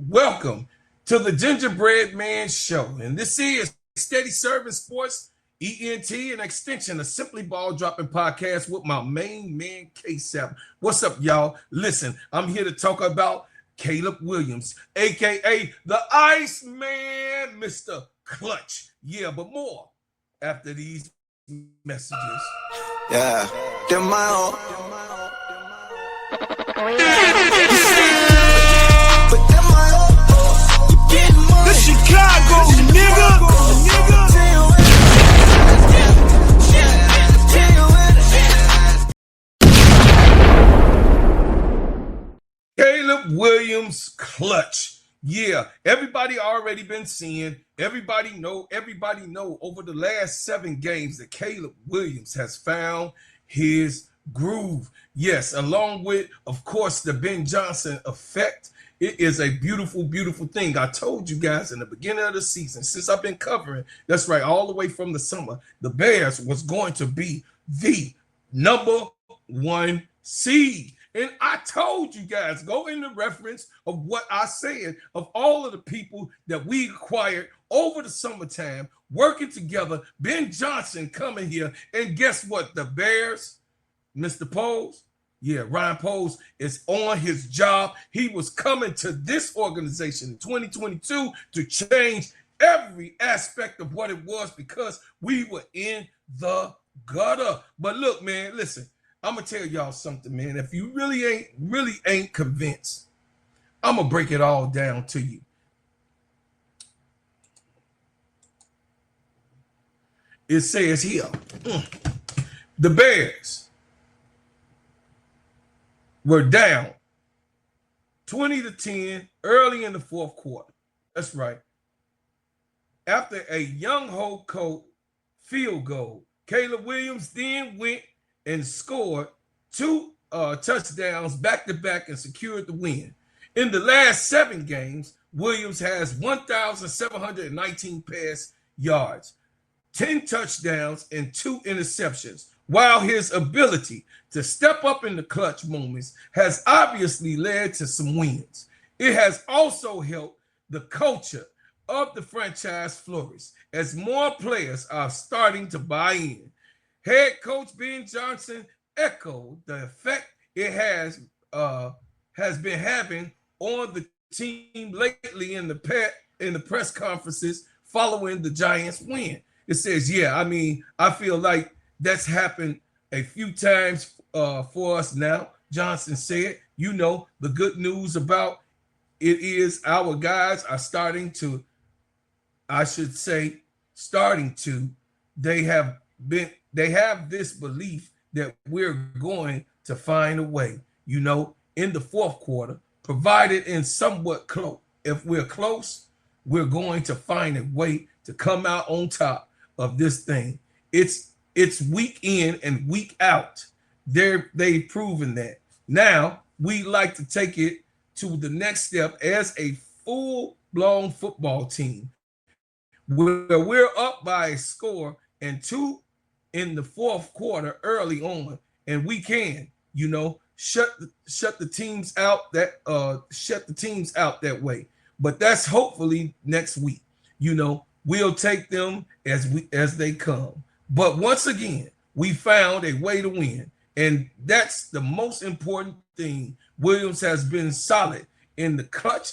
Welcome to the Gingerbread Man Show. And this is Serv'n Sports, ENT, an extension of Simply Ball Dropping Podcast with my main man, KEYSHA. What's up, y'all? Listen, I'm here to talk about Caleb Williams, a.k.a. the Iceman, Mr. Clutch. Yeah, but more after these messages. Yeah, they're my own. The Chicago nigga. Caleb Williams clutch. Yeah, everybody already been seeing, everybody know over the last 7 games that Caleb Williams has found his groove. Yes, along with, of course, the Ben Johnson effect. It is a beautiful, beautiful thing. I told you guys in the beginning of the season, since I've been covering, that's right, all the way from the summer, the Bears was going to be the #1 seed. And I told you guys, go in the reference of what I said, of all of the people that we acquired over the summertime, working together, Ben Johnson coming here, and guess what? The Bears, Mr. Poles, yeah, Ryan Poles is on his job. He was coming to this organization in 2022 to change every aspect of what it was because we were in the gutter. But look, man, listen, I'm gonna tell y'all something, man. If you really ain't convinced, I'm gonna break it all down to you. It says here, the Bears were down 20-10 early in the 4th quarter. That's right. After a Young Ho field goal, Caleb Williams then went and scored 2 touchdowns back-to-back and secured the win. In the last 7 games, Williams has 1,719 pass yards, 10 touchdowns, and 2 interceptions, while his ability to step up in the clutch moments has obviously led to some wins. It has also helped the culture of the franchise flourish as more players are starting to buy in. Head coach Ben Johnson echoed the effect it has been having on the team lately in the press conferences following the Giants win. It says, yeah, I mean, I feel like that's happened a few times for us now. Johnson said, you know, the good news about it is our guys are starting to, they have this belief that we're going to find a way, you know, in the 4th quarter, provided in somewhat close. If we're close, we're going to find a way to come out on top of this thing. It's week in and week out. They've proven that. Now, we like to take it to the next step as a full-blown football team where we're up by a score and 2 in the 4th quarter early on, and we can, you know, shut the teams out that way. But that's hopefully next week. You know, we'll take them as they come. But once again, we found a way to win, and that's the most important thing. Williams has been solid in the clutch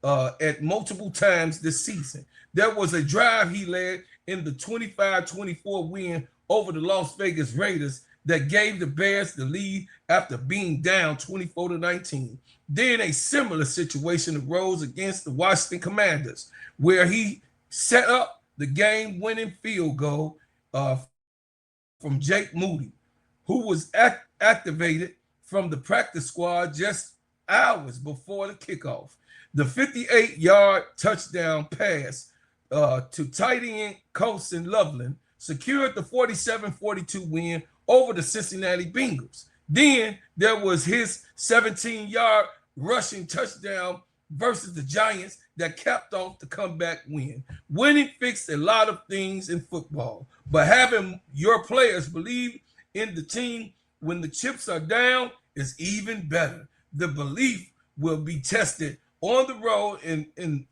at multiple times this season. There was a drive he led in the 25-24 win over the Las Vegas Raiders that gave the Bears the lead after being down 24-19. Then a similar situation arose against the Washington Commanders, where he set up the game-winning field goal from Jake Moody, who was activated from the practice squad just hours before the kickoff. The 58-yard touchdown pass to tight end Colson Loveland secured the 47-42 win over the Cincinnati Bengals. Then there was his 17-yard rushing touchdown versus the Giants that capped off the comeback win. Winning fixed a lot of things in football, but having your players believe in the team when the chips are down is even better. The belief will be tested on the road in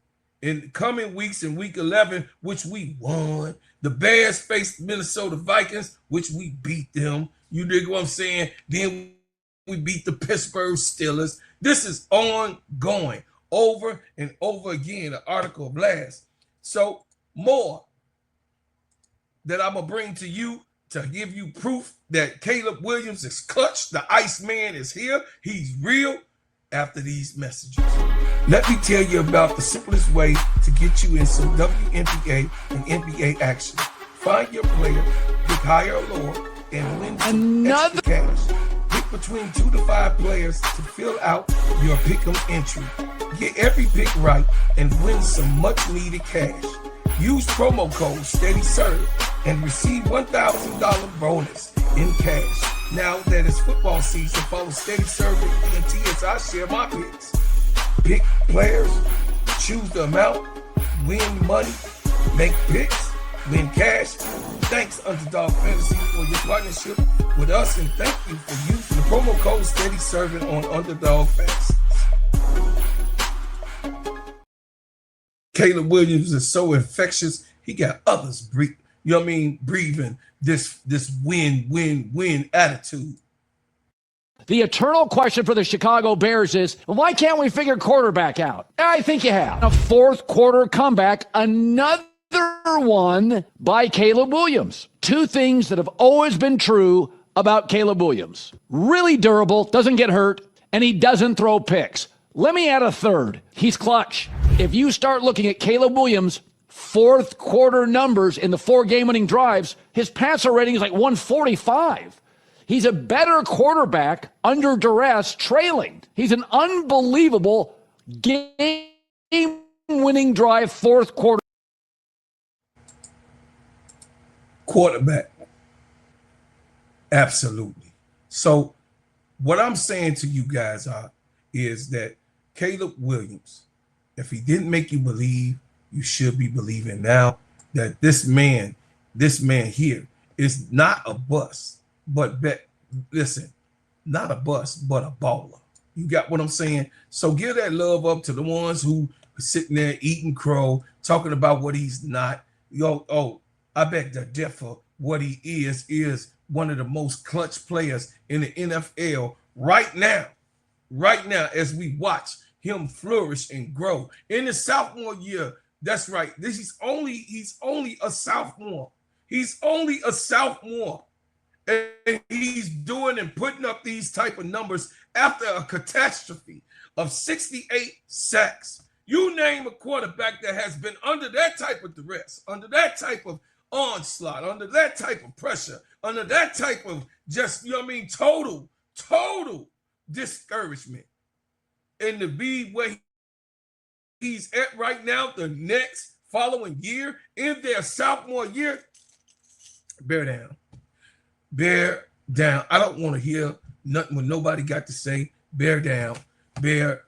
coming weeks in week 11, which we won. The Bears faced Minnesota Vikings, which we beat them. You dig what I'm saying? Then we beat the Pittsburgh Steelers. This is ongoing, over and over again, the article of last. So more that I'm going to bring to you to give you proof that Caleb Williams is clutch. The Iceman is here. He's real after these messages. Let me tell you about the simplest way to get you in some WNBA and NBA action. Find your player, pick higher or lower, and win some extra cash. Pick between 2 to 5 players to fill out your pick'em entry. Get every pick right and win some much needed cash. Use promo code STEADYSERV and receive $1,000 bonus in cash. Now that it's football season, follow STEADYSERV and ENT as I share my picks. Pick players, choose the amount, win money, make picks, win cash. Thanks, Underdog Fantasy, for your partnership with us, and thank you for using the promo code STEADYSERV on Underdog Fantasy. Caleb Williams is so infectious, he got others breathing this win attitude. The eternal question for the Chicago Bears is, why can't we figure quarterback out? I think you have. A fourth quarter comeback, another one by Caleb Williams. Two things that have always been true about Caleb Williams. Really durable, doesn't get hurt, and he doesn't throw picks. Let me add a third. He's clutch. If you start looking at Caleb Williams' fourth quarter numbers in the 4 game-winning drives, his passer rating is like 145. He's a better quarterback under duress, trailing. He's an unbelievable game-winning drive fourth quarter quarterback. Absolutely. So what I'm saying to you guys is that Caleb Williams, if he didn't make you believe, you should be believing now that this man here is not a bust, but not a bust, but a baller. You got what I'm saying? So give that love up to the ones who are sitting there eating crow, talking about what he's not. I bet the death of what he is one of the most clutch players in the NFL right now, as we watch him flourish and grow. In his sophomore year, that's right. He's only a sophomore. He's only a sophomore. And he's doing and putting up these type of numbers after a catastrophe of 68 sacks. You name a quarterback that has been under that type of duress, under that type of onslaught, under that type of pressure, under that type of just, total discouragement. And to be where he's at right now, the next following year, in their sophomore year, bear down. Bear down. I don't want to hear nothing when nobody got to say. Bear down. Bear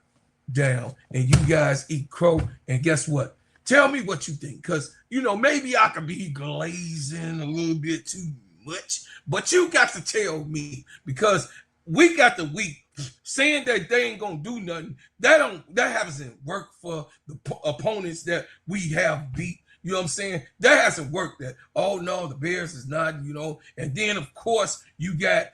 down. And you guys eat crow. And guess what? Tell me what you think. Because, maybe I could be glazing a little bit too much. But you got to tell me. Because we got the week saying that they ain't going to do nothing. That hasn't worked for the opponents that we have beat. You know what I'm saying? That hasn't worked. That, oh no, the Bears is not, And then of course you got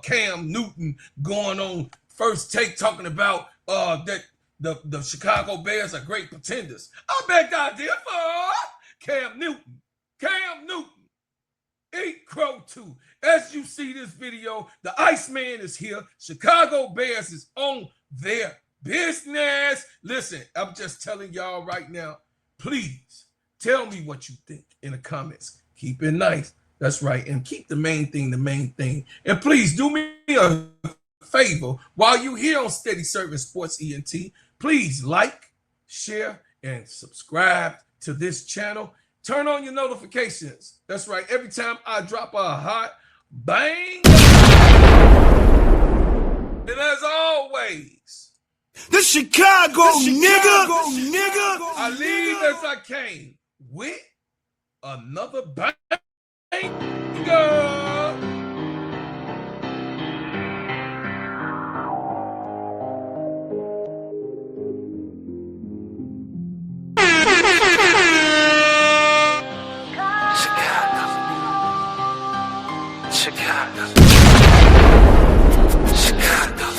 Cam Newton going on First Take talking about that the Chicago Bears are great pretenders. I bet God did for Cam Newton. Eat crow too. As you see this video, the Iceman is here. Chicago Bears is on their business. Listen, I'm just telling y'all right now, please. Tell me what you think in the comments. Keep it nice. That's right. And keep the main thing the main thing. And please do me a favor. While you're here on STEADYSERV Sports ENT, please like, share, and subscribe to this channel. Turn on your notifications. That's right. Every time I drop a hot bang. And as always, the Chicago nigga. I leave as I came. With another banger. Chicago. Chicago.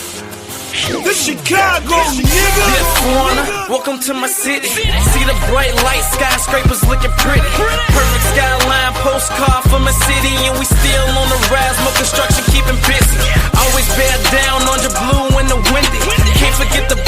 The Chicago, nigga. Yeah, foreigner, welcome to my city. See the bright light, skyscrapers looking pretty. Perfect skyline, postcard from a city, and we still on the rise, more construction keeping busy. Always bear down on your blue in the windy. Can't forget the